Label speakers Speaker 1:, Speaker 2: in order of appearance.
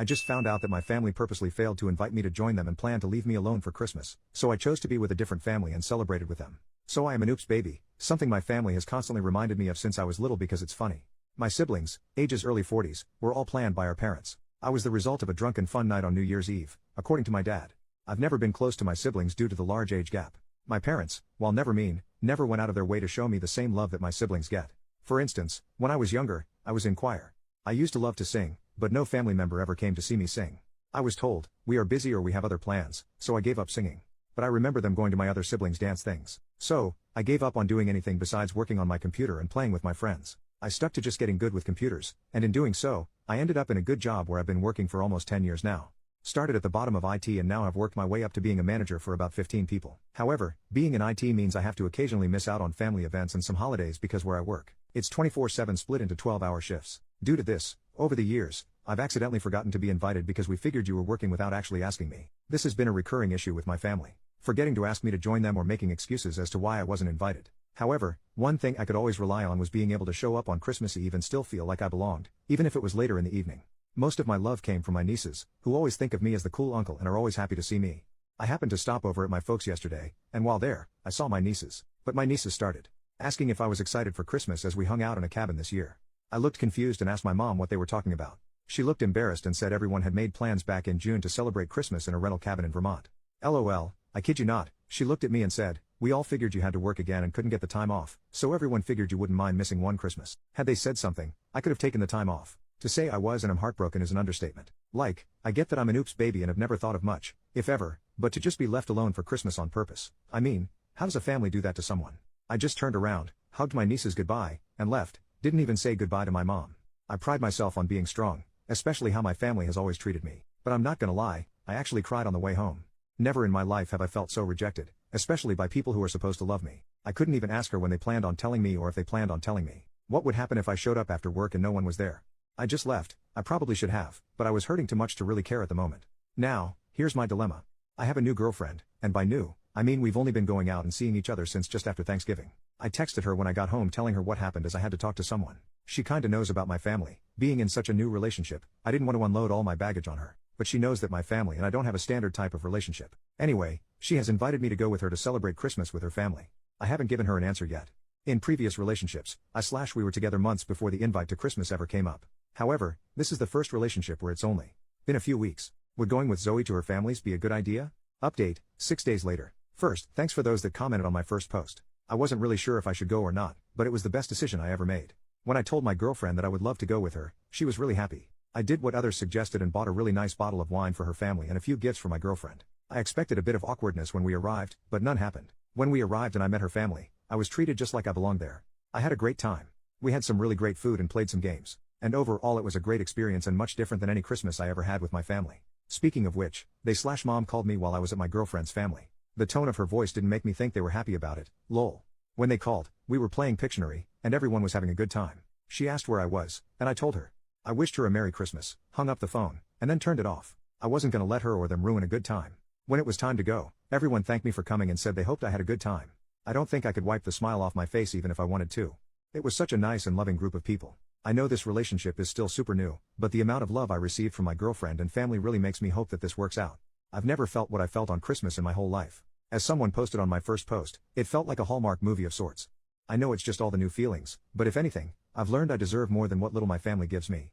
Speaker 1: I just found out that my family purposely failed to invite me to join them and planned to leave me alone for Christmas, so I chose to be with a different family and celebrated with them. So I am an oops baby, something my family has constantly reminded me of since I was little because it's funny. My siblings, ages early 40s, were all planned by our parents. I was the result of a drunken fun night on New Year's Eve, according to my dad. I've never been close to my siblings due to the large age gap. My parents, while never mean, never went out of their way to show me the same love that my siblings get. For instance, when I was younger, I was in choir. I used to love to sing, but no family member ever came to see me sing. I was told, we are busy or we have other plans, so I gave up singing. But I remember them going to my other siblings' dance things. So, I gave up on doing anything besides working on my computer and playing with my friends. I stuck to just getting good with computers, and in doing so, I ended up in a good job where I've been working for almost 10 years now. Started at the bottom of IT and now have worked my way up to being a manager for about 15 people. However, being in IT means I have to occasionally miss out on family events and some holidays because where I work, it's 24/7 split into 12-hour shifts. Due to this, over the years, I've accidentally forgotten to be invited because we figured you were working without actually asking me. This has been a recurring issue with my family, forgetting to ask me to join them or making excuses as to why I wasn't invited. However, one thing I could always rely on was being able to show up on Christmas Eve and still feel like I belonged, even if it was later in the evening. Most of my love came from my nieces, who always think of me as the cool uncle and are always happy to see me. I happened to stop over at my folks yesterday, and while there, I saw my nieces. But my nieces started asking if I was excited for Christmas as we hung out in a cabin this year. I looked confused and asked my mom what they were talking about. She looked embarrassed and said everyone had made plans back in June to celebrate Christmas in a rental cabin in Vermont. LOL, I kid you not, she looked at me and said, we all figured you had to work again and couldn't get the time off, so everyone figured you wouldn't mind missing one Christmas. Had they said something, I could have taken the time off. To say I was and am heartbroken is an understatement. Like, I get that I'm an oops baby and have never thought of much, if ever, but to just be left alone for Christmas on purpose. I mean, how does a family do that to someone? I just turned around, hugged my nieces goodbye, and left, didn't even say goodbye to my mom. I pride myself on being strong, especially how my family has always treated me. But I'm not gonna lie, I actually cried on the way home. Never in my life have I felt so rejected, especially by people who are supposed to love me. I couldn't even ask her when they planned on telling me or if they planned on telling me. What would happen if I showed up after work and no one was there? I just left. I probably should have, but I was hurting too much to really care at the moment. Now, here's my dilemma. I have a new girlfriend, and by new, I mean we've only been going out and seeing each other since just after Thanksgiving. I texted her when I got home telling her what happened as I had to talk to someone. She kinda knows about my family. Being in such a new relationship, I didn't want to unload all my baggage on her, but she knows that my family and I don't have a standard type of relationship. Anyway, she has invited me to go with her to celebrate Christmas with her family. I haven't given her an answer yet. In previous relationships, we were together months before the invite to Christmas ever came up. However, this is the first relationship where it's only been a few weeks. Would going with Zoe to her family's be a good idea? Update, 6 days later. First, thanks for those that commented on my first post. I wasn't really sure if I should go or not, but it was the best decision I ever made. When I told my girlfriend that I would love to go with her, she was really happy. I did what others suggested and bought a really nice bottle of wine for her family and a few gifts for my girlfriend. I expected a bit of awkwardness when we arrived, but none happened. When we arrived and I met her family, I was treated just like I belonged there. I had a great time. We had some really great food and played some games. And overall it was a great experience and much different than any Christmas I ever had with my family. Speaking of which, mom called me while I was at my girlfriend's family. The tone of her voice didn't make me think they were happy about it, lol. When they called, we were playing Pictionary, and everyone was having a good time. She asked where I was, and I told her. I wished her a Merry Christmas, hung up the phone, and then turned it off. I wasn't gonna let her or them ruin a good time. When it was time to go, everyone thanked me for coming and said they hoped I had a good time. I don't think I could wipe the smile off my face even if I wanted to. It was such a nice and loving group of people. I know this relationship is still super new, but the amount of love I received from my girlfriend and family really makes me hope that this works out. I've never felt what I felt on Christmas in my whole life. As someone posted on my first post, it felt like a Hallmark movie of sorts. I know it's just all the new feelings, but if anything, I've learned I deserve more than what little my family gives me.